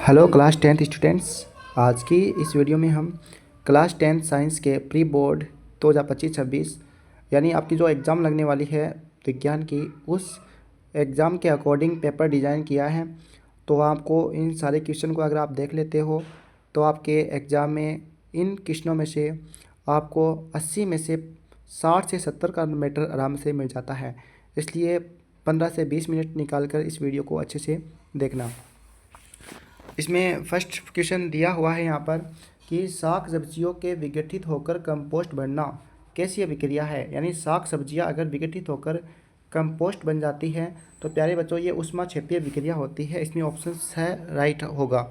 Hello class 10th students. आज की इस वीडियो में हम क्लास 10th साइंस के प्री बोर्ड 2025-26 यानी आपकी जो एग्ज़ाम लगने वाली है विज्ञान की, उस एग्ज़ाम के अकॉर्डिंग पेपर डिज़ाइन किया है। तो आपको इन सारे क्वेश्चन को अगर आप देख लेते हो तो आपके एग्ज़ाम में इन क्वेश्चनों में से आपको 80 में से 60 से 70 का मैटर आराम से मिल जाता है। इसलिए 15 से 20 मिनट निकाल कर इस वीडियो को अच्छे से देखना। इसमें फर्स्ट क्वेश्चन दिया हुआ है यहाँ पर कि शाक सब्जियों के विघटित होकर कंपोस्ट बनना कैसी अभिक्रिया है। यानी शाक सब्जियाँ अगर विघटित होकर कंपोस्ट बन जाती है तो प्यारे बच्चों ये ऊष्मा क्षेपीय अभिक्रिया होती है। इसमें ऑप्शन है राइट होगा।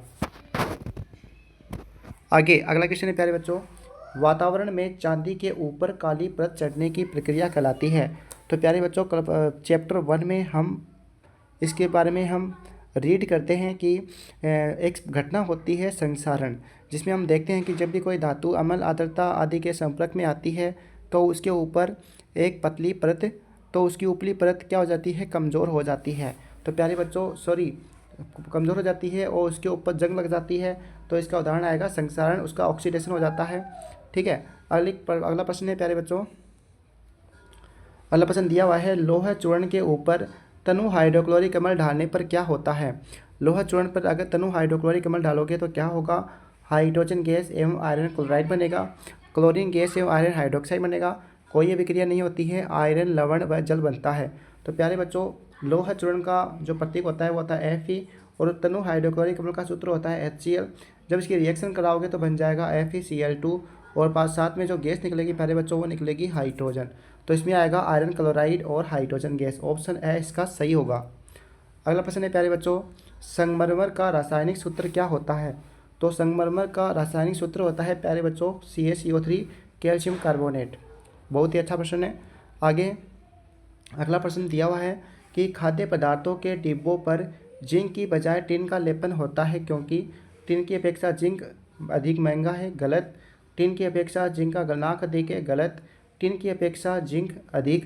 आगे अगला क्वेश्चन है प्यारे बच्चों, वातावरण में चांदी के ऊपर काली परत चढ़ने की प्रक्रिया कहलाती है। तो प्यारे बच्चों चैप्टर 1 में हम इसके बारे में हम रीड करते हैं कि एक घटना होती है संक्षारण, जिसमें हम देखते हैं कि जब भी कोई धातु अम्ल आर्द्रता आदि के संपर्क में आती है तो उसके ऊपर एक पतली परत, तो उसकी ऊपरी परत क्या हो जाती है, कमज़ोर हो जाती है। तो प्यारे बच्चों कमज़ोर हो जाती है और उसके ऊपर जंग लग जाती है। तो इसका उदाहरण आएगा संक्षारण, उसका ऑक्सीडेशन हो जाता है। ठीक है। अगला प्रश्न है प्यारे बच्चों, अगला प्रश्न दिया हुआ है, लोहा चूर्ण के ऊपर तनु हाइड्रोक्लोरिक अम्ल डालने पर क्या होता है। लोहा चूर्ण पर अगर तनु हाइड्रोक्लोरिक अम्ल डालोगे तो क्या होगा, हाइड्रोजन गैस एवं आयरन क्लोराइड बनेगा, क्लोरीन गैस एवं आयरन हाइड्रोक्साइड बनेगा। कोई अभिक्रिया नहीं होती है, आयरन लवण व जल बनता है। तो प्यारे बच्चों लोहा चूर्ण का जो प्रतीक होता है वो होता है Fe और तनु हाइड्रोक्लोरिक अम्ल का सूत्र होता है HCl। जब इसकी रिएक्शन कराओगे तो बन जाएगा FeCl2 और साथ में जो गैस निकलेगी प्यारे बच्चों वो निकलेगी हाइड्रोजन। तो इसमें आएगा आयरन क्लोराइड और हाइड्रोजन गैस, ऑप्शन ए इसका सही होगा। अगला प्रश्न है प्यारे बच्चों, संगमरमर का रासायनिक सूत्र क्या होता है। तो संगमरमर का रासायनिक सूत्र होता है प्यारे बच्चों CaCO3 कैल्शियम कार्बोनेट। बहुत ही अच्छा प्रश्न है। आगे अगला प्रश्न दिया हुआ है कि खाद्य पदार्थों के डिब्बों पर जिंक की बजाय टिन का लेपन होता है क्योंकि टिन की अपेक्षा जिंक अधिक महंगा है। गलत। टिन की अपेक्षा जिंक का गलनांक अधिक है। गलत। टिन की अपेक्षा जिंक अधिक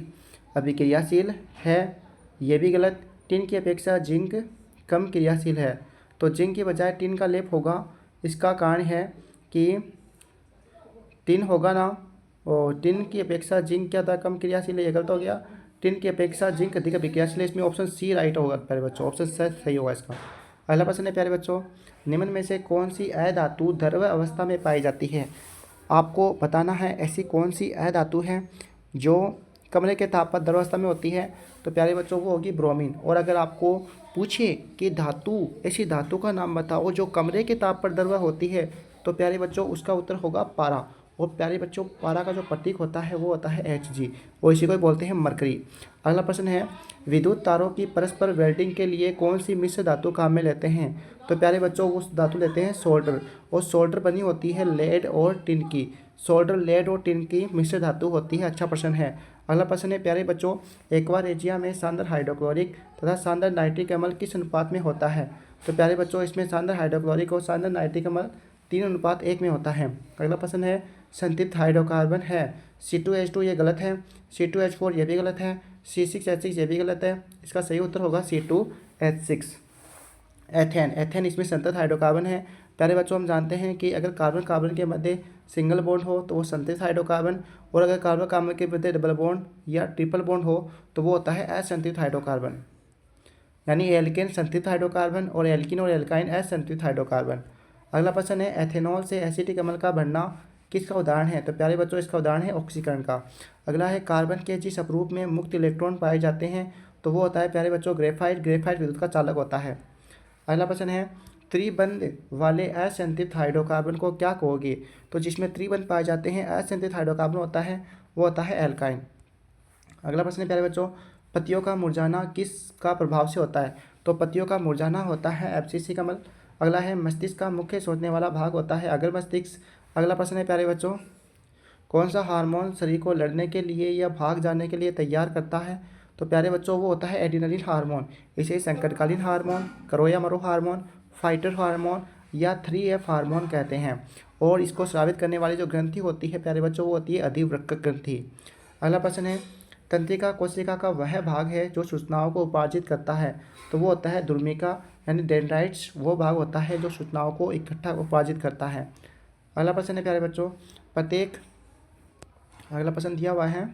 अभिक्रियाशील है। ये भी गलत। टिन की अपेक्षा जिंक कम क्रियाशील है। तो जिंक के बजाय टिन का लेप होगा। इसका कारण है कि टिन होगा ना, और टिन की अपेक्षा जिंक क्या था, कम क्रियाशील है, ये गलत हो गया। टिन की अपेक्षा जिंक अधिक अभिक्रियाशील है, इसमें ऑप्शन सी राइट होगा प्यारे बच्चों, ऑप्शन सही होगा इसका। अगला प्रश्न है प्यारे बच्चों, निम्न में से कौन सी अधातु द्रव अवस्था में पाई जाती है। आपको बताना है ऐसी कौन सी अधातु है जो कमरे के ताप पर द्रवावस्था में होती है। तो प्यारे बच्चों वो होगी ब्रोमीन। और अगर आपको पूछे कि ऐसी धातु का नाम बताओ जो कमरे के ताप पर द्रव होती है, तो प्यारे बच्चों उसका उत्तर होगा पारा। और प्यारे बच्चों पारा का जो प्रतीक होता है वो होता है Hg और इसी को बोलते हैं मरकरी। अगला प्रश्न है, विद्युत तारों की परस्पर वेल्डिंग के लिए कौन सी मिश्र धातु काम में लेते हैं। तो प्यारे बच्चों उस धातु लेते हैं सोल्डर, और सोल्डर बनी होती है लेड और टिन की। सोल्डर लेड और टिन की मिश्र धातु होती है। अच्छा प्रश्न है। अगला प्रश्न है प्यारे बच्चों, एक्वारेजिया में सांद्र हाइड्रोक्लोरिक तथा सांद्र नाइट्रिक अम्ल किस अनुपात में होता है। तो प्यारे बच्चों इसमें सांद्र हाइड्रोक्लोरिक और सांद्र नाइट्रिक अम्ल 3:1 में होता है। अगला प्रश्न है, संतृप्त हाइड्रोकार्बन है C2H2, ये गलत है। C2H4 ये भी गलत है। C6H6 ये भी गलत है। इसका सही उत्तर होगा C2H6। एथेन इसमें संतृप्त हाइड्रोकार्बन है। प्यारे बच्चों हम जानते हैं कि अगर कार्बन कार्बन के मध्य सिंगल बॉन्ड हो तो वो संतृप्त हाइड्रोकार्बन, और अगर कार्बन कार्बन के मध्य डबल बॉन्ड या ट्रिपल बॉन्ड हो तो वो होता है असंतृप्त हाइड्रोकार्बन। यानी एल्केन संतृप्त हाइड्रोकार्बन और एल्किन और एल्काइन असंतृप्त हाइड्रोकार्बन। अगला प्रश्न है, एथेनॉल से एसिटिक अम्ल का बनना किसका उदाहरण है। तो प्यारे बच्चों इसका उदाहरण है ऑक्सीकरण का। अगला है, कार्बन के जिस अपरूप में मुक्त इलेक्ट्रॉन पाए जाते हैं तो वो होता है प्यारे बच्चों ग्रेफाइट। ग्रेफाइट विद्युत का चालक होता है। अगला प्रश्न है, त्रिबंध वाले असंतृप्त हाइड्रोकार्बन को क्या कहोगे। तो जिसमें त्रिबंध पाए जाते हैं असंतृप्त हाइड्रोकार्बन होता है वो होता है एल्काइन। अगला प्रश्न है प्यारे बच्चों, पत्तियों का मुरझाना किसका प्रभाव से होता है। तो पत्तियों का मुरझाना होता है एब्सिसिक अम्ल। अगला है, मस्तिष्क का मुख्य सोचने वाला भाग होता है अग्र मस्तिष्क। अगला प्रश्न है प्यारे बच्चों, कौन सा हार्मोन शरीर को लड़ने के लिए या भाग जाने के लिए तैयार करता है। तो प्यारे बच्चों वो होता है एड्रेनलिन हार्मोन। इसे संकटकालीन हार्मोन, करो या मरो हार्मोन, फाइटर हार्मोन या 3F हार्मोन कहते हैं। और इसको स्रावित करने वाली जो ग्रंथि होती है प्यारे बच्चों वो होती है अधिवृक्क ग्रंथि। अगला प्रश्न है, तंत्रिका कोशिका का वह भाग है जो सूचनाओं को उपार्जित करता है। तो वो होता है द्रुमिका। यानी डेंड्राइट्स वो भाग होता है जो सूचनाओं को इकट्ठा उपार्जित करता है। अगला प्रश्न है प्यारे बच्चों, अगला प्रश्न दिया हुआ है,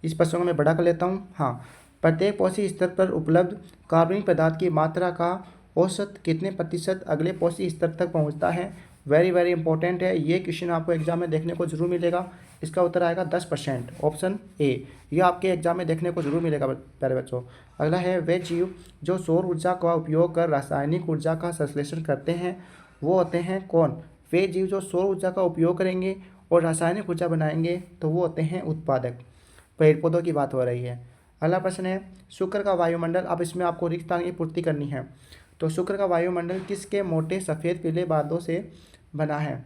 इस प्रश्न को मैं बड़ा कर लेता हूँ। हाँ, प्रत्येक पोषी स्तर पर उपलब्ध कार्बनिक पदार्थ की मात्रा का औसत कितने प्रतिशत अगले पोषी स्तर तक पहुँचता है। वेरी वेरी इंपॉर्टेंट है, ये क्वेश्चन आपको एग्जाम में देखने को जरूर मिलेगा। इसका उत्तर आएगा 10%, ऑप्शन ए। ये आपके एग्जाम में देखने को जरूर मिलेगा प्यारे बच्चों। अगला है, वे जीव जो सौर ऊर्जा का उपयोग कर रासायनिक ऊर्जा का संश्लेषण करते हैं वो होते हैं कौन। वे जीव जो सौर ऊर्जा का उपयोग करेंगे और रासायनिक ऊर्जा बनाएंगे तो वो होते हैं उत्पादक। पेड़ पौधों की बात हो रही है। अगला प्रश्न है, शुक्र का वायुमंडल, अब इसमें आपको रिक्त स्थान की पूर्ति करनी है। तो शुक्र का वायुमंडल किसके मोटे सफ़ेद पीले बादलों से बना है।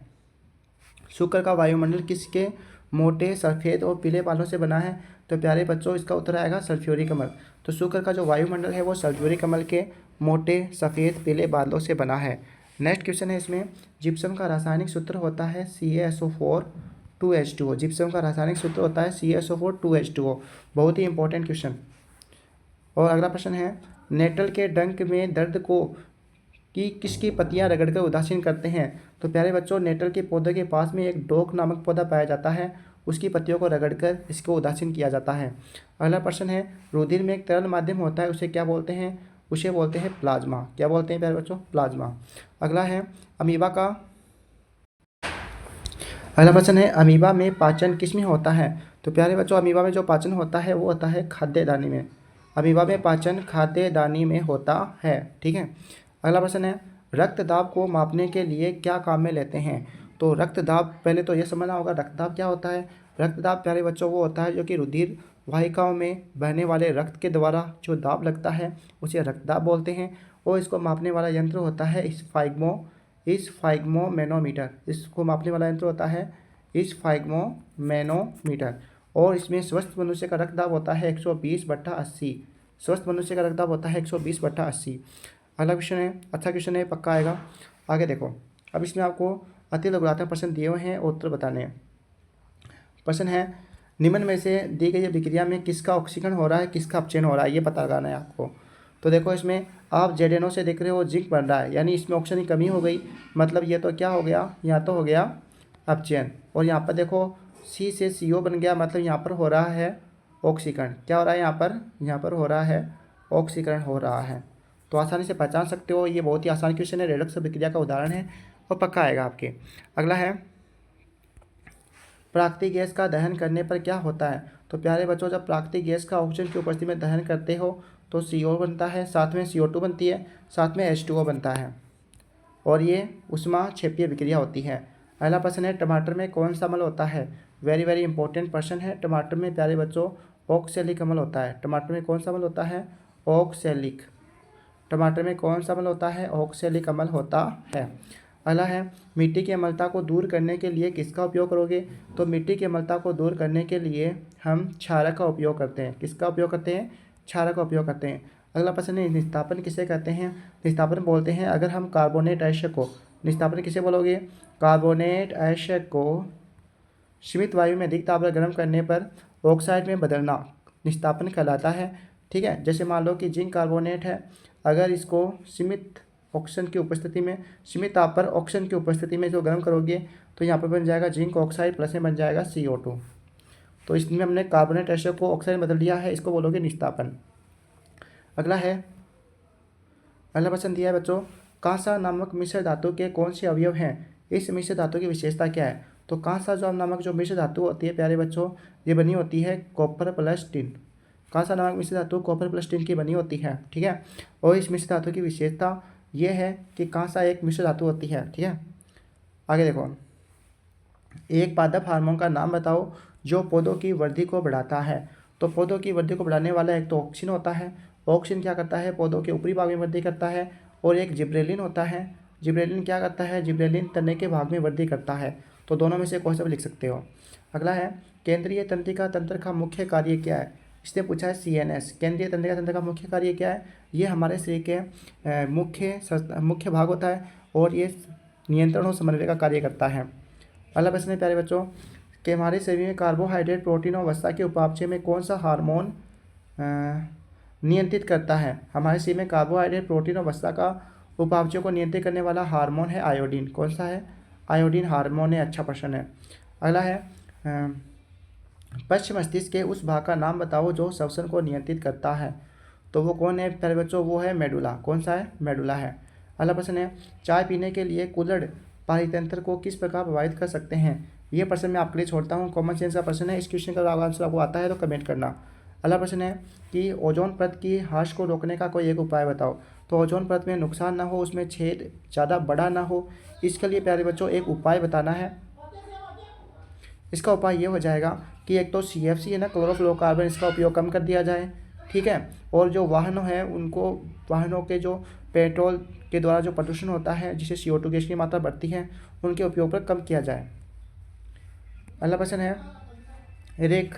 शुक्र का वायुमंडल किसके मोटे सफ़ेद और पीले बादलों से बना है। तो प्यारे बच्चों इसका उत्तर आएगा सल्फ्यूरिक अम्ल। तो शुक्र का जो वायुमंडल है वो सल्फ्यूरिक अम्ल के मोटे सफ़ेद पीले बादलों से बना है। नेक्स्ट क्वेश्चन है इसमें, जिप्सम का रासायनिक सूत्र होता है CaSO4 2H2O। जिप्सम का रासायनिक सूत्र होता है CaSO4 2H2O। बहुत ही इंपॉर्टेंट क्वेश्चन। और अगला प्रश्न है, नेटल के डंक में दर्द को किसकी पत्तियां रगड़कर उदासीन करते हैं। तो प्यारे बच्चों, नेटल के पौधे के पास में एक डोक नामक पौधा पाया जाता है, उसकी पत्तियों को रगड़कर इसको उदासीन किया जाता है। अगला प्रश्न है, रुधिर में एक तरल माध्यम होता है, उसे क्या बोलते हैं। उसे बोलते हैं प्लाज्मा। क्या बोलते हैं प्यारे बच्चों, प्लाज्मा। अगला है, अगला प्रश्न है, अमीबा में पाचन किसमें होता है। तो प्यारे बच्चों, अमीबा में जो पाचन होता है वो होता है खाद्यदानी में। अमीबा में पाचन खाद्यदानी में होता है। ठीक है। अगला प्रश्न है, रक्तदाब को मापने के लिए क्या काम में लेते हैं। तो रक्तदाब, पहले तो ये समझना होगा रक्तदाब क्या होता है। रक्तदाब प्यारे बच्चों वो होता है जो कि रुधिर वाहिकाओं में बहने वाले रक्त के द्वारा जो दाब लगता है उसे रक्तदाब बोलते हैं। और इसको मापने वाला यंत्र होता है स्फाइग्मोमैनोमीटर। इसको मापने वाला यंत्र होता है स्फाइग्मोमैनोमीटर। और इसमें स्वस्थ मनुष्य का रक्तदाब होता है 120/80। स्वस्थ मनुष्य का रक्तदाब होता है 120/80। अगला क्वेश्चन है, अच्छा क्वेश्चन है, पक्का आएगा। आगे देखो, अब इसमें आपको अति लघुत्तम प्रश्न दिए हुए हैं और उत्तर बताने हैं। प्रश्न है, निम्न में से दी गई अभिक्रिया में किसका ऑक्सीकरण हो रहा है, किसका अपचयन हो रहा है, ये पता लगाना है आपको। तो देखो, इसमें आप जेडेनो से देख रहे हो जिंक बन रहा है, यानी इसमें ऑक्सीजन की कमी हो गई। मतलब ये तो क्या हो गया, यहाँ तो हो गया अपचयन। और यहाँ पर देखो C से CO बन गया, मतलब यहाँ पर हो रहा है ऑक्सीकरण। क्या हो रहा है यहाँ पर हो रहा है ऑक्सीकरण हो रहा है। तो आसानी से पहचान सकते हो, ये बहुत ही आसान क्वेश्चन है, रेडॉक्स अभिक्रिया का उदाहरण है और पक्का आएगा आपके। अगला है, प्राकृतिक गैस का दहन करने पर क्या होता है। तो प्यारे बच्चों, जब प्राकृतिक गैस का ऑक्सीजन की उपस्थिति में दहन करते हो तो CO बनता है, साथ में CO2 बनती है, साथ में H2O बनता है और ये ऊष्माक्षेपीय अभिक्रिया होती है। अगला प्रश्न है, टमाटर में कौन सा अम्ल होता है। वेरी वेरी इंपॉर्टेंट प्रश्न है। टमाटर में प्यारे बच्चों ऑक्सैलिक अम्ल होता है। टमाटर में कौन सा अम्ल होता है, ऑक्सैलिक। टमाटर में कौन सा अम्ल होता है, ऑक्सैलिक अम्ल होता है। अगला है, मिट्टी की अम्लता को दूर करने के लिए किसका उपयोग करोगे। तो मिट्टी की अम्लता को दूर करने के लिए हम क्षारक का उपयोग करते हैं। किसका उपयोग करते हैं, क्षारक का उपयोग करते हैं। अगला प्रश्न है, निस्तापन किसे कहते हैं। निस्तापन बोलते हैं अगर हम कार्बोनेट अयस्क को, निस्तापन किसे बोलोगे, कार्बोनेट अयस्क को सीमित वायु में अधिक ताप पर गर्म करने पर ऑक्साइड में बदलना निस्तापन कहलाता है। ठीक है। जैसे मान लो कि जिंक कार्बोनेट है, अगर इसको सीमित ऑक्सीजन की उपस्थिति में, सीमित ताप पर ऑक्सीजन की उपस्थिति में जो गर्म करोगे तो यहाँ पर बन जाएगा जिंक ऑक्साइड, प्लस में बन जाएगा CO2। तो इसमें हमने कार्बोनेट अयस्क को ऑक्साइड में बदल दिया है, इसको बोलोगे निस्तापन। अगला है, अगला प्रश्न दिया है बच्चों, कांसा नामक मिश्र धातु के कौन से अवयव हैं, इस मिश्र धातु की विशेषता क्या है। तो कांसा जो नामक जो मिश्र धातु होती है प्यारे बच्चों, ये बनी होती है कॉपर प्लस टिन। कांसा नामक मिश्र धातु कॉपर प्लस टिन की बनी होती है। ठीक है। और इस मिश्र धातु की विशेषता ये है कि कांसा एक मिश्र धातु होती है। ठीक है। आगे देखो, एक पादप हार्मोन का नाम बताओ जो पौधों की वृद्धि को बढ़ाता है। तो पौधों की वृद्धि को बढ़ाने वाला एक तो ऑक्सिन होता है। ऑक्सिन क्या करता है, पौधों के ऊपरी भाग में वृद्धि करता है। और एक जिब्रेलिन होता है। जिब्रेलिन क्या करता है, जिब्रेलिन तने के भाग में वृद्धि करता है। तो दोनों में से कोई सा भी लिख सकते हो। अगला है, केंद्रीय तंत्रिका तंत्र का मुख्य कार्य क्या है। इसने पूछा है CNS, केंद्रीय तंत्रिका तंत्र का मुख्य कार्य क्या है। ये हमारे शरीर के मुख्य भाग होता है और ये नियंत्रण और समन्वय का कार्य करता है। अगला प्रश्न है प्यारे बच्चों, कि हमारे शरीर में कार्बोहाइड्रेट, प्रोटीन और वसा के उपापचय में कौन सा हार्मोन नियंत्रित करता है। हमारे शरीर में कार्बोहाइड्रेट, प्रोटीन और वसा का उपापचयों को नियंत्रित करने वाला हार्मोन है आयोडीन। कौन सा है? आयोडीन हार्मोन है। अच्छा प्रश्न है। अगला है पश्च मस्तिष्क के उस भाग का नाम बताओ जो श्वसन को नियंत्रित करता है। तो वो कौन है प्यारे बच्चों? वो है मेडुला। कौन सा है? मेडुला है। अगला प्रश्न है चाय पीने के लिए कुल्हड़ पारितंत्र को किस प्रकार प्रभावित कर सकते हैं? ये प्रश्न मैं आपके लिए छोड़ता हूँ, कॉमन सेंस का प्रश्न है। इस क्वेश्चन का आंसर आपको आता है तो कमेंट करना। अगला प्रश्न है कि ओजोन परत की ह्रास को रोकने का कोई एक उपाय बताओ। तो ओजोन परत में नुकसान ना हो, उसमें छेद ज़्यादा बड़ा ना हो, इसके लिए प्यारे बच्चों एक उपाय बताना है। इसका उपाय ये हो जाएगा कि एक तो CFC है ना, क्लोरोफ्लोरोकार्बन, इसका उपयोग कम कर दिया जाए। ठीक है। और जो वाहनों हैं उनको, वाहनों के जो पेट्रोल के द्वारा जो प्रदूषण होता है जिससे CO2 गैस की मात्रा बढ़ती है, उनके उपयोग पर कम किया जाए। अगला प्रश्न है रेख।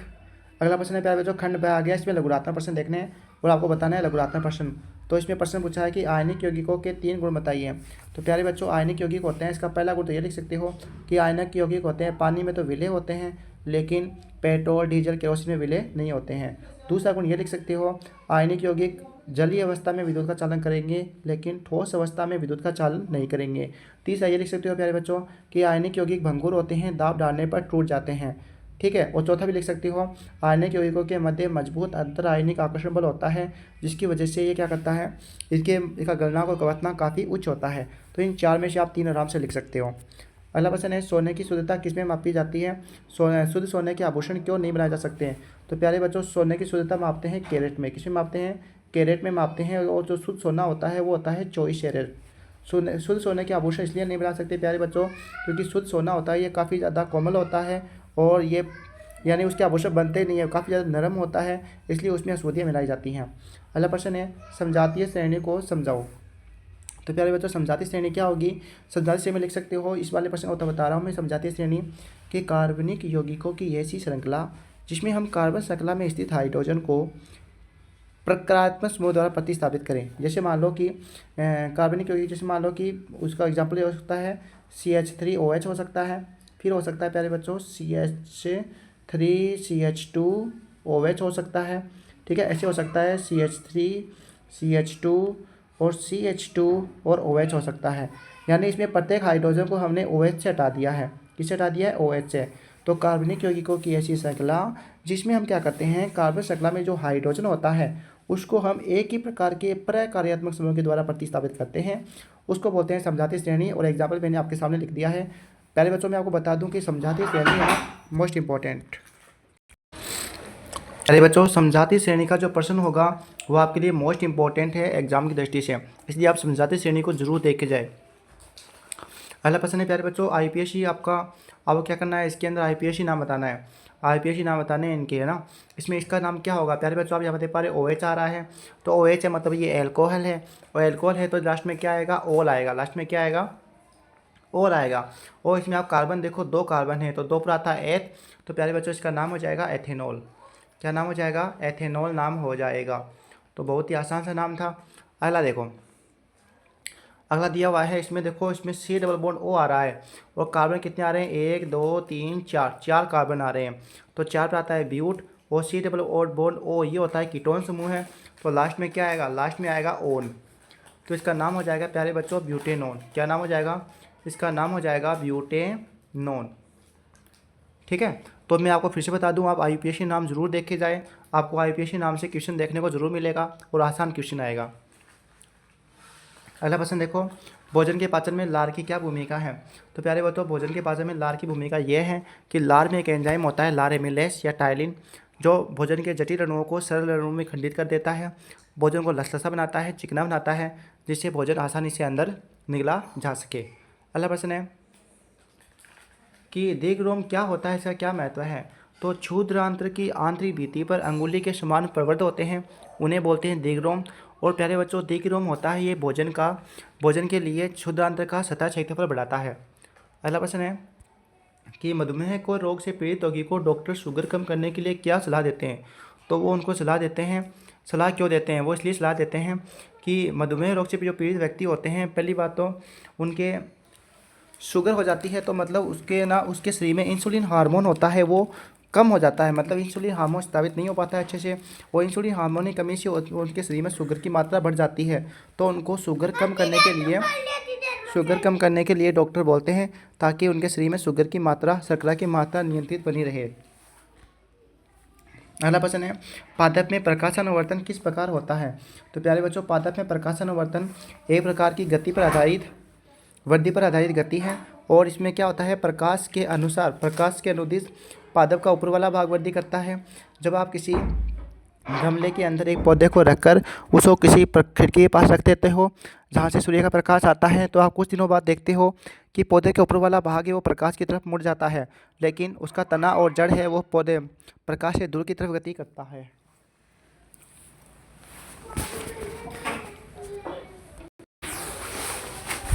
अगला प्रश्न है प्यारे बच्चों खंड ब आ गया, इसमें लघुरात्मक प्रश्न देखने हैं और आपको बताना है लघुरात्मक प्रश्न। तो इसमें प्रश्न पूछा है कि आयनिक यौगिकों के 3 गुण बताइए। तो प्यारे बच्चों आयनिक यौगिक होते हैं, इसका पहला गुण तो ये लिख सकते हो कि आयनिक यौगिक होते हैं पानी में तो विलय होते हैं, लेकिन पेट्रोल डीजल केरोसिन में विलय नहीं होते हैं। दूसरा गुण ये लिख सकते हो आयनिक यौगिक जलीय अवस्था में विद्युत का चालन करेंगे, लेकिन ठोस अवस्था में विद्युत का चालन नहीं करेंगे। तीसरा ये लिख सकते हो प्यारे बच्चों कि आयनिक यौगिक भंगुर होते हैं, दाब डालने पर टूट जाते हैं। ठीक है। और चौथा भी लिख सकते हो आयनिक यौगिकों के मध्य मजबूत अंतर आयनिक आकर्षण बल होता है, जिसकी वजह से ये क्या करता है, इसका गलनांक और कवचनांक काफ़ी उच्च होता है। तो इन 4 में से आप 3 आराम से लिख सकते हो। अगला प्रश्न है सोने की शुद्धता किसमें मापी जाती है? शुद्ध सोने के आभूषण क्यों नहीं बनाए जा सकते हैं? तो प्यारे बच्चों सोने की शुद्धता मापते हैं कैरेट में। किसमें मापते हैं? कैरेट में मापते हैं। और जो शुद्ध सोना होता है वो होता है 24 कैरेट। शुद्ध सोने के आभूषण इसलिए नहीं बना सकते प्यारे बच्चों क्योंकि शुद्ध सोना होता है ये काफ़ी ज़्यादा कोमल होता है, और ये यानी उसके आभूषण बनते नहीं है, काफ़ी ज़्यादा नरम होता है, इसलिए उसमें अशुद्धियाँ मिलाई जाती हैं। अगला प्रश्न है समजातीय श्रेणी को समझाओ। तो प्यारे बच्चों समजातीय श्रेणी क्या होगी? समजातीय श्रेणी में लिख सकते हो, इस वाले प्रश्न को तो बता रहा हूँ मैं। समजातीय श्रेणी के कार्बनिक यौगिकों की ऐसी श्रृंखला जिसमें हम कार्बन श्रृंखला में स्थित हाइड्रोजन को प्रकारात्मक समूह द्वारा प्रतिस्थापित करें। जैसे मान लो कि कार्बनिक यौगिक, जैसे मान लो कि उसका एग्जाम्पल ये हो सकता है CH3OH हो सकता है, फिर हो सकता है प्यारे बच्चों CH3CH2OH हो सकता है। ठीक है। ऐसे हो सकता है CH3CH2 और CH2 और OH हो सकता है। यानी इसमें प्रत्येक हाइड्रोजन को हमने OH से हटा दिया है। किससे हटा दिया है? OH से। तो कार्बनिक यौगिकों की ऐसी श्रृंखला जिसमें हम क्या करते हैं, कार्बन श्रृंखला में जो हाइड्रोजन होता है उसको हम एक ही प्रकार के प्रकार्यात्मक समूह के द्वारा प्रतिस्थापित करते हैं, उसको बोलते हैं समजातीय श्रेणी। और एग्जाम्पल मैंने आपके सामने लिख दिया है। पहले बच्चों मैं आपको बता दूं कि समजातीय श्रेणी है मोस्ट इंपॉर्टेंट। अरे बच्चों समजातीय श्रेणी का जो प्रश्न होगा वो आपके लिए मोस्ट इंपॉर्टेंट है एग्जाम की दृष्टि से, इसलिए आप समजातीय श्रेणी को जरूर देख के जाए। अगला प्रश्न है प्यारे बच्चों IPSC आपका, अब क्या करना है इसके अंदर IPSC नाम बताना है। IPSC नाम बताने हैं इनके, है ना। इसमें इसका नाम क्या होगा प्यारे बच्चों? आप यहाँ देख पा रहे OH आ रहा है, तो OH है मतलब ये एल्कोहल है, और एल्कोहल है तो लास्ट में क्या आएगा? ओल आएगा। लास्ट में क्या आएगा? ओल आएगा। और इसमें आप कार्बन देखो 2 कार्बन है तो 2 पर आता है एथ, तो प्यारे बच्चों इसका नाम हो जाएगा एथेनॉल। क्या नाम हो जाएगा? एथेनॉल नाम हो जाएगा। तो बहुत ही आसान सा नाम था। अगला देखो, अगला दिया हुआ है, इसमें देखो इसमें C डबल बॉन्ड O आ रहा है, और कार्बन कितने आ रहे हैं? 1 2 3 4, 4 कार्बन आ रहे हैं। तो 4 पर आता है ब्यूट, और C डबल बॉन्ड O ये होता है कीटोन समूह है। तो लास्ट में क्या आएगा? लास्ट में आएगा ओन। तो इसका नाम हो जाएगा प्यारे बच्चों ब्यूटेनॉन। क्या नाम हो जाएगा? इसका नाम हो जाएगा ब्यूटेनॉन। ठीक है। तो मैं आपको फिर से बता दूं, आप IPSC नाम जरूर देख के जाएँ, आपको IPSC नाम से क्वेश्चन देखने को जरूर मिलेगा और आसान क्वेश्चन आएगा। अगला प्रश्न देखो, भोजन के पाचन में लार की क्या भूमिका है? तो प्यारे बच्चों भोजन के पाचन में लार की भूमिका यह है कि लार में एक एंजाइम होता है लार एमिलेस या टाइलिन, जो भोजन के जटिल अणुओं को सरल अणुओं में खंडित कर देता है, भोजन को लसलसा बनाता है, चिकना बनाता है, जिससे भोजन आसानी से अंदर निगला जा सके। अगला प्रश्न है कि दीर्घरोम क्या होता है, इसका क्या महत्व है? तो क्षुद्रांत्र की आंतरिक भित्ति पर अंगुली के समान प्रवृत्त होते हैं, उन्हें बोलते हैं दीर्घरोम। और प्यारे बच्चों दीर्घरोम होता है ये भोजन के लिए क्षुद्रांत्र का सतह क्षेत्रफल बढ़ाता है। अगला प्रश्न है कि मधुमेह को रोग से पीड़ित रोगी को डॉक्टर शुगर कम करने के लिए क्या सलाह देते हैं? तो वो उनको सलाह देते हैं, सलाह क्यों देते हैं? वो इसलिए सलाह देते हैं कि मधुमेह रोग से जो पीड़ित व्यक्ति होते हैं, पहली बात तो उनके शुगर हो जाती है, तो मतलब उसके शरीर में इंसुलिन हार्मोन होता है, वो कम हो जाता है, मतलब इंसुलिन हार्मोन स्रावित नहीं हो पाता है अच्छे से, और इंसुलिन हार्मोन की कमी से उनके शरीर में शुगर की मात्रा बढ़ जाती है। तो उनको शुगर कम करने के लिए डॉक्टर बोलते हैं, ताकि उनके शरीर में शुगर की मात्रा, शर्करा की मात्रा नियंत्रित बनी रहे। अगला प्रश्न है, पादप में प्रकाशानुवर्तन किस प्रकार होता है? तो प्यारे बच्चों, पादप में प्रकाशानुवर्तन एक प्रकार की गति पर आधारित, वृद्धि पर आधारित गति है। और इसमें क्या होता है, प्रकाश के अनुसार, प्रकाश के अनुदिश पादप का ऊपर वाला भाग वृद्धि करता है। जब आप किसी गमले के अंदर एक पौधे को रखकर उसको किसी खिड़की के पास रख देते हो जहाँ से सूर्य का प्रकाश आता है, तो आप कुछ दिनों बाद देखते हो कि पौधे के ऊपर वाला भाग है वो प्रकाश की तरफ मुड़ जाता है, लेकिन उसका तना और जड़ है वो पौधे प्रकाश से दूर की तरफ गति करता है।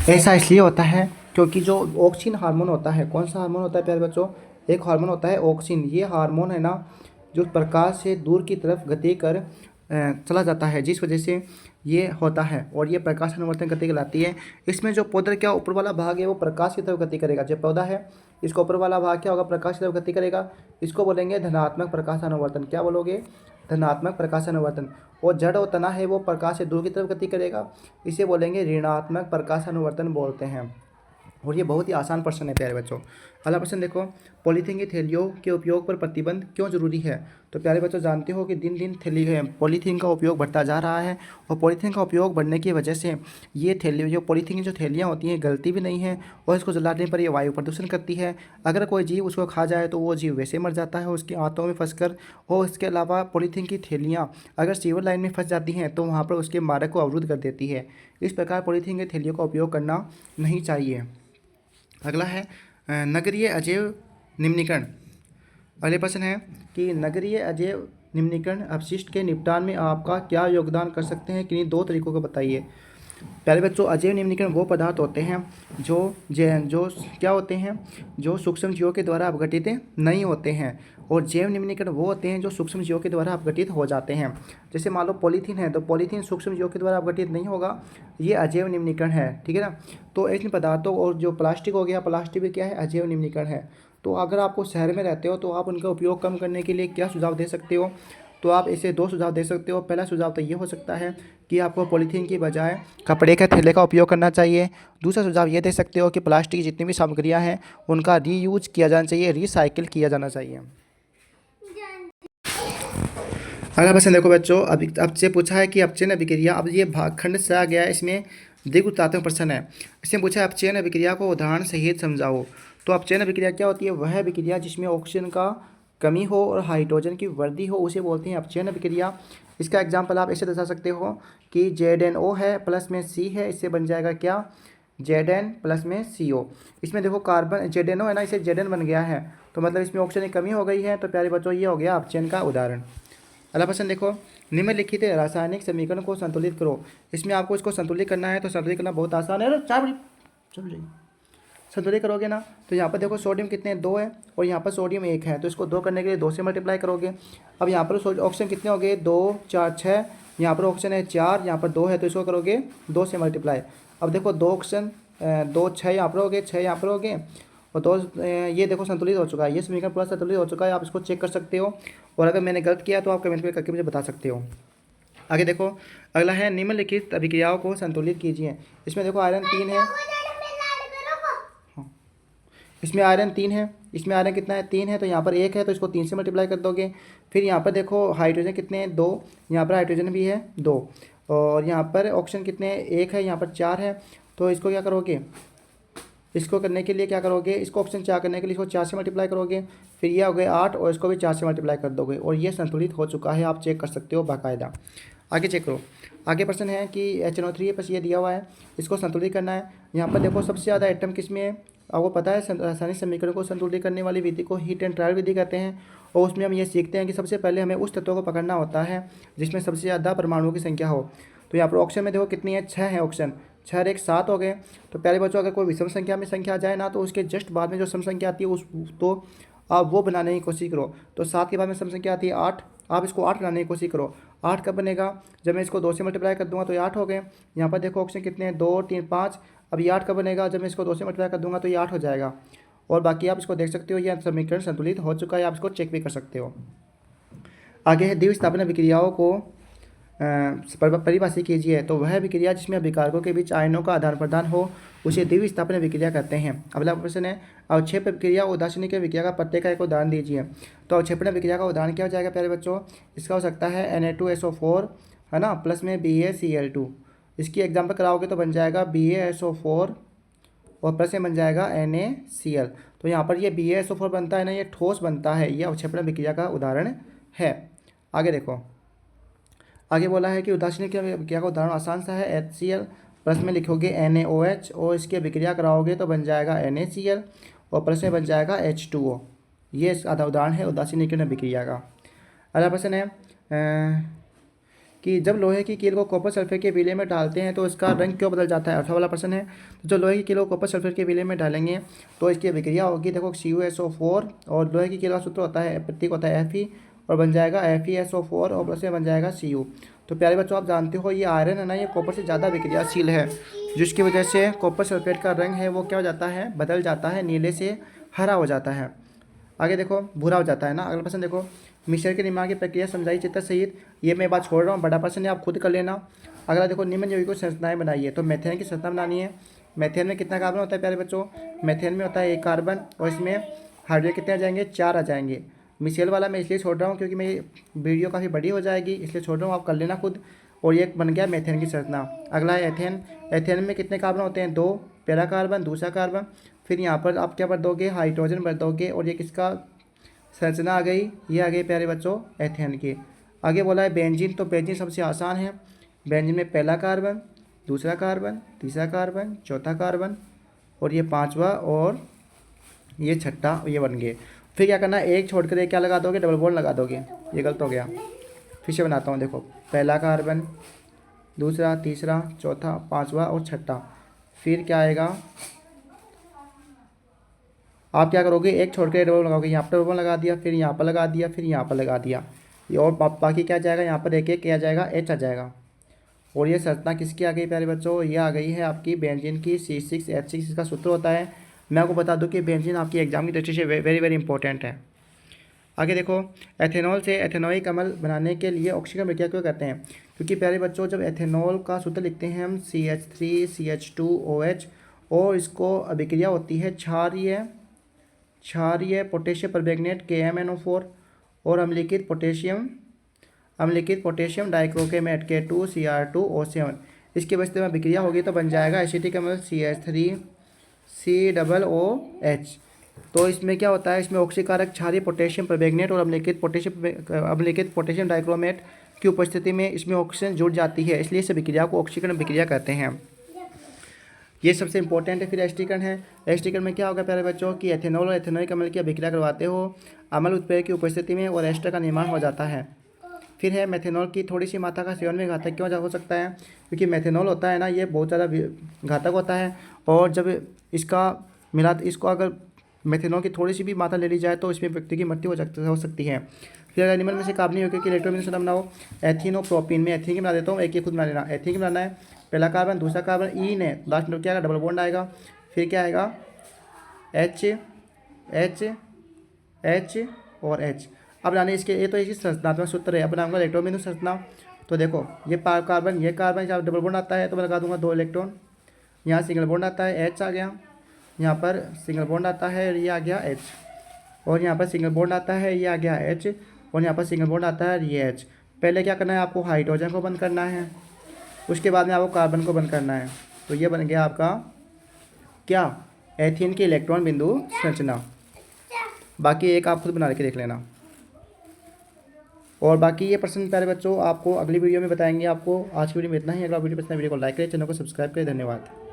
ऐसा इसलिए होता है क्योंकि जो ऑक्सीन हार्मोन होता है, कौन सा हार्मोन होता है प्यारे बच्चों, एक हार्मोन होता है ऑक्सीन। ये हार्मोन है ना, जो प्रकाश से दूर की तरफ गति कर चला जाता है, जिस वजह से ये होता है, और ये प्रकाश अनुवर्तन गति कहलाती है। इसमें जो पौधे का ऊपर वाला भाग है वो प्रकाश की तरफ गति करेगा। जो पौधा है इसका ऊपर वाला भाग क्या होगा, प्रकाश की तरफ गति करेगा। इसको बोलेंगे धनात्मक प्रकाश अनुवर्तन। क्या बोलोगे, धनात्मक प्रकाश अनुवर्तन। और जड़ और तना है वो प्रकाश से दूर की तरफ गति करेगा, इसे बोलेंगे ऋणात्मक प्रकाश अनुवर्तन बोलते हैं। और ये बहुत ही आसान प्रश्न है प्यारे बच्चों। अगला प्रश्न देखो, पॉलीथीन की थैलियों के उपयोग पर प्रतिबंध क्यों जरूरी है? तो प्यारे बच्चों, जानते हो कि दिन दिन पॉलीथीन का उपयोग बढ़ता जा रहा है, और पॉलीथीन का उपयोग बढ़ने की वजह से ये थैली, जो पॉलीथीन की जो थैलियाँ होती हैं, गलती भी नहीं है, और इसको जलाने पर ये वायु प्रदूषण करती है। अगर कोई जीव उसको खा जाए तो वो जीव वैसे मर जाता है उसकी आंतों में फंसकर। और इसके अलावा पॉलीथीन की थैलियाँ अगर सीवर लाइन में फंस जाती हैं तो वहाँ पर उसके मार्ग को अवरुद्ध कर देती है। इस प्रकार पॉलीथीन की थैलियों का उपयोग करना नहीं चाहिए। अगला है नगरीय अजैव निम्नीकरण। अगले प्रश्न है कि नगरीय अजैव निम्नीकरण अपशिष्ट के निपटान में आपका क्या योगदान कर सकते हैं, किन्हीं दो तरीकों को बताइए। प्यारे बच्चों, अजैव निम्नीकरण वो पदार्थ होते हैं जो क्या होते हैं, जो सूक्ष्म जीवों के द्वारा अपघटित नहीं होते हैं, और जैव निम्नीकरण वो होते हैं जो सूक्ष्म जीवों के द्वारा अपघटित हो जाते हैं। जैसे मान लो पॉलीथीन है, तो पॉलीथीन सूक्ष्म जीवों के द्वारा अपघटित नहीं होगा, ये अजैव निम्नीकरण है, ठीक है ना। तो इन पदार्थों, और जो प्लास्टिक हो गया, प्लास्टिक भी क्या है, अजैव निम्नीकरण है। तो अगर आपको शहर में रहते हो तो आप उनका उपयोग कम करने के लिए क्या सुझाव दे सकते हो? तो आप इसे दो सुझाव दे सकते हो। पहला सुझाव तो ये हो सकता है कि आपको पॉलीथीन की बजाय कपड़े के थैले का उपयोग करना चाहिए। दूसरा सुझाव ये दे सकते हो कि प्लास्टिक की जितनी भी सामग्रियां हैं उनका रीयूज किया जाना चाहिए, रिसाइकिल किया जाना चाहिए। अगला प्रश्न देखो बच्चों, अब से पूछा है कि अपचयन अभिक्रिया, अब ये भागखंड से आ गया है, इसमें दीर्घवृत्तात्मक प्रश्न है। इसमें पूछा है अपचयन अभिक्रिया को उदाहरण सहित समझाओ। तो अपचयन अभिक्रिया क्या होती है, वह अभिक्रिया जिसमें ऑक्सीजन का कमी हो और हाइड्रोजन की वृद्धि हो उसे बोलते हैं अपचयन अभिक्रिया। इसका एग्जाम्पल आप ऐसे दर्शा सकते हो कि ZnO है प्लस में C है, इससे बन जाएगा क्या, Zn प्लस में CO। इसमें देखो कार्बन ZnO है ना, इसे Zn बन गया है, तो मतलब इसमें ऑक्सीजन की कमी हो गई है। तो प्यारे बच्चों, ये हो गया अपचयन का उदाहरण। अगला प्रश्न देखो, निम्नलिखित रासायनिक समीकरण को संतुलित करो। इसमें आपको इसको संतुलित करना है, तो संतुलित करना बहुत आसान है। अरे चार बड़ी चल जाइए, संतुलित करोगे ना, तो यहाँ पर देखो सोडियम कितने, 2 है, और यहाँ पर सोडियम 1 है, तो इसको 2 करने के लिए 2 से मल्टीप्लाई करोगे। अब यहाँ पर ऑक्सीजन कितने हो गए, 2 4 6, यहाँ पर ऑक्सीजन है 4, यहाँ पर 2 है, तो इसको करोगे 2 से मल्टीप्लाई। अब देखो 2 ऑक्सीजन 2 6 यहाँ पर हो गए, 6 यहाँ पर हो गए, और 2 ये देखो संतुलित हो चुका है, ये समीकरण पूरा संतुलित हो चुका है। आप इसको चेक कर सकते हो, और अगर मैंने गलत किया तो आप कमेंट में करके मुझे बता सकते हो। आगे देखो, अगला है निम्नलिखित अभिक्रियाओं को संतुलित कीजिए। इसमें देखो आयरन 3 है, इसमें आयरन 3 है, इसमें आयरन कितना है, 3 है, तो यहाँ पर 1 है, तो इसको 3 से मल्टीप्लाई कर दोगे। फिर यहाँ पर देखो हाइड्रोजन कितने हैं, 2, यहाँ पर हाइड्रोजन भी है 2, और यहाँ पर ऑक्सीजन कितने हैं, 1 है, यहाँ पर 4 है, तो इसको क्या करोगे, इसको करने के लिए क्या करोगे, इसको ऑक्सीजन 4 करने के लिए इसको 4 से मल्टीप्लाई करोगे। फिर ये हो गए 8, और इसको भी 4 से मल्टीप्लाई कर दोगे, और ये संतुलित हो चुका है, आप चेक कर सकते हो बाकायदा। आगे चेक करो। आगे प्रश्न है कि HNO3 बस ये दिया हुआ है, इसको संतुलित करना है। यहाँ पर देखो सबसे ज़्यादा एटम किस में है, आपको पता है रासायनिक समीकरण को संतुलित करने वाली विधि को हीट एंड ट्रायल विधि कहते हैं। और उसमें हम ये सीखते हैं कि सबसे पहले हमें उस तत्व को पकड़ना होता है जिसमें सबसे ज़्यादा परमाणुओं की संख्या हो। तो यहाँ पर ऑक्सीजन में देखो कितनी है, 6 है ऑक्सीजन, 6 और 1 7 हो गए। तो प्यारे बच्चों, अगर कोई विषम संख्या में संख्या आ जाए ना, तो उसके जस्ट बाद में जो सम संख्या आती है उस तो आप वो बनाने की कोशिश करो। तो 7 के बाद में सम संख्या आती है 8, आप इसको 8 बनाने की कोशिश करो। 8 कब बनेगा, जब मैं इसको 2 से मल्टीप्लाई कर दूंगा तो ये 8 हो गए। यहाँ पर देखो ऑक्सीजन कितने हैं, 2 3 5, अब ये 8 कब बनेगा, जब मैं इसको 2 से मल्टीप्लाई कर दूंगा तो ये 8 हो जाएगा। और बाकी आप इसको देख सकते हो, यह समीकरण संतुलित हो चुका है, आप इसको चेक भी कर सकते हो। आगे है द्विस्थापन अभिक्रियाओं को परिभाषित कीजिए। तो वह अभिक्रिया जिसमें अभिकारकों के बीच आयनों का आदान प्रदान हो उसे द्विस्थापन अभिक्रिया कहते हैं। अगला प्रश्न है अवक्षेप अभिक्रिया उदासीन की अभिक्रिया का प्रत्येक का एक उदाहरण दीजिए। तो अवक्षेपण अभिक्रिया का उदाहरण क्या हो जाएगा प्यारे बच्चों, इसका हो सकता है Na2SO4 है ना, प्लस में BaCl2। इसकी एग्जाम्पल कराओगे तो बन जाएगा BaSO4 और प्लस में बन जाएगा NaCl। तो यहाँ पर ये BaSO4 बनता है ना, ये ठोस बनता है, ये अवक्षेपण अभिक्रिया का उदाहरण है। आगे देखो, आगे बोला है कि उदासीन की अभिक्रिया का उदाहरण आसान सा है, HCl प्लस में लिखोगे NaOH और इसकी अभिक्रिया कराओगे तो बन जाएगा NaCl और प्लस में बन जाएगा H2O। ये इसका उदाहरण है उदासीन की अभिक्रिया का। अगला प्रश्न है कि जब लोहे की कील को कॉपर सल्फेट के विलय में डालते हैं तो इसका रंग क्यों बदल जाता है। अर्थात वाला प्रश्न है, तो जो लोहे की कील को कॉपर सल्फेट के विलय में डालेंगे तो इसकी अभिक्रिया होगी, देखो CuSO4 और लोहे की कील का सूत्र होता है, प्रतीक होता है Fe और बन जाएगा FeSO4 और प्लस में बन जाएगा Cu। तो प्यारे बच्चों आप जानते हो ये आयरन है ना, ये कॉपर से ज़्यादा अभिक्रियाशील है, जिसकी वजह से कॉपर सल्फेट का रंग है वो क्या हो जाता है, बदल जाता है, नीले से हरा हो जाता है। आगे देखो भूरा हो जाता है ना। अगला प्रश्न देखो, मिश्रण के निर्माण की प्रक्रिया समझाई चित्र सहित। ये मैं बात छोड़ रहा हूँ, बड़ा प्रश्न है, आप खुद कर लेना। अगला देखो, निम्न यौगिकों की संरचनाएं बनाइए। तो मेथेन की संरचना बनानी है। मेथेन में कितना कार्बन होता है प्यारे बच्चों, मेथेन में होता है 1 कार्बन और इसमें हाइड्रोजन कितने आ जाएंगे, 4 आ जाएंगे। मिशेल वाला मैं इसलिए छोड़ रहा हूँ क्योंकि मेरी वीडियो काफ़ी बड़ी हो जाएगी, इसलिए छोड़ रहा हूँ, आप कर लेना खुद। और ये बन गया मेथेन की संरचना। अगला है एथेन। एथेन में कितने कार्बन होते हैं, 2, पहला कार्बन दूसरा कार्बन, फिर यहाँ पर आप क्या भर दोगे, हाइड्रोजन भर दोगे और ये किसका संरचना आ गई, ये आ गई प्यारे बच्चों एथेन की। आगे बोला है बेंजीन। तो बेंजीन सबसे आसान है। बेंजीन में पहला कार्बन दूसरा कार्बन तीसरा कार्बन चौथा कार्बन और ये 5वां और ये 6ठा, ये बन गए। फिर क्या करना है, एक छोड़ कर एक क्या लगा दोगे, डबल बॉन्ड लगा दोगे। ये गलत हो गया, फिर से बनाता हूँ। देखो पहला कार्बन दूसरा तीसरा चौथा 5वां और 6ठा, फिर क्या आएगा, आप क्या करोगे, एक छोड़ कर डबल लगाओगे, यहाँ पर डबल लगा दिया, फिर यहाँ पर लगा दिया, फिर यहाँ पर लगा दिया, ये और बाकी क्या जाएगा, यहाँ पर एक एक क्या जाएगा, H आ जाएगा। और ये संरचना किसकी आ गई प्यारे बच्चों, ये आ गई है आपकी बेंजीन की, C6H6 इसका सूत्र होता है। मैं आपको बता दूं कि बेंजीन आपकी एग्जाम की दृष्टि से वेरी वेरी इंपॉर्टेंट है। आगे देखो, एथेनॉल से एथेनॉइक अम्ल बनाने के लिए ऑक्सीजन अभिक्रिया क्यों करते हैं, क्योंकि प्यारे बच्चों जब एथेनॉल का सूत्र लिखते हैं हम CH3CH2OH और इसको अभिक्रिया होती है क्षारीय पोटेशियम परमैंगनेट KMnO4 और अम्लीकृत पोटेशियम डाइक्रोकेमेट K2Cr2O7, इसके वजह से अभिक्रिया होगी तो बन जाएगा एसिटिक अम्ल CH3COOH। तो इसमें क्या होता है, इसमें ऑक्सीकारक क्षारीय पोटेशियम परमैंगनेट और अम्लीकृत पोटेशियम डाइक्रोमेट की उपस्थिति में इसमें ऑक्सीजन जुड़ जाती है, इसलिए इस अभिक्रिया को ऑक्सीकरण अभिक्रिया कहते हैं। ये सबसे इंपॉर्टेंट है। फिर एस्टिकरण है। एस्टिकरण में क्या होगा प्यारे बच्चों कि एथेनॉल और एथेनॉइक अम्ल की अभिक्रिया करवाते हो अम्ल उत्प्रेरक की उपस्थिति में और एस्टर का निर्माण हो जाता है। फिर है मेथेनॉल की थोड़ी सी मात्रा का सेवन में घातक क्यों हो सकता है, क्योंकि मेथेनॉल होता है ना, ये बहुत ज़्यादा घातक होता है और जब इसको अगर मेथेनॉल की थोड़ी सी भी मात्रा ले ली जाए तो इसमें व्यक्ति की मृत्यु हो सकती है। फिर अगर निम्न में से कार्बनिक यौगिक की इलेक्ट्रोकेमिकल बनाओ। एथीन और प्रोपीन में एथीन की बना देता हूँ, एक ही खुद बना लेना। एथीन की बनाना है, पहला कार्बन दूसरा कार्बन ईन है, लास्ट में क्या आएगा, डबल बॉन्ड आएगा, फिर क्या आएगा H और H। अब लाने इसके, ये तो इसकी संरचनात्मक सूत्र है। अब बनाऊंगा इलेक्ट्रोकेमिकल संरचना। तो देखो ये कार्बन जब डबल बॉन्ड आता है तो मैं लगा दूंगा 2 इलेक्ट्रॉन, यहाँ सिंगल बॉन्ड आता है H आ गया, यहाँ पर सिंगल बॉन्ड आता है ये आ गया H, और यहाँ पर सिंगल बॉन्ड आता है ये आ गया H, और यहाँ पर सिंगल बॉन्ड आता है ये H। पहले क्या करना है, आपको हाइड्रोजन को बंद करना है, उसके बाद में आपको कार्बन को बंद करना है। तो ये बन गया आपका क्या, एथीन की इलेक्ट्रॉन बिंदु संरचना। बाकी एक आप खुद बना के देख लेना। और बाकी ये प्रश्न प्यारे बच्चों आपको अगली वीडियो में बताएंगे। आपको आज की वीडियो में इतना ही। अगला वीडियो पसंद है वीडियो को लाइक करें, चैनल को सब्सक्राइब करें। धन्यवाद।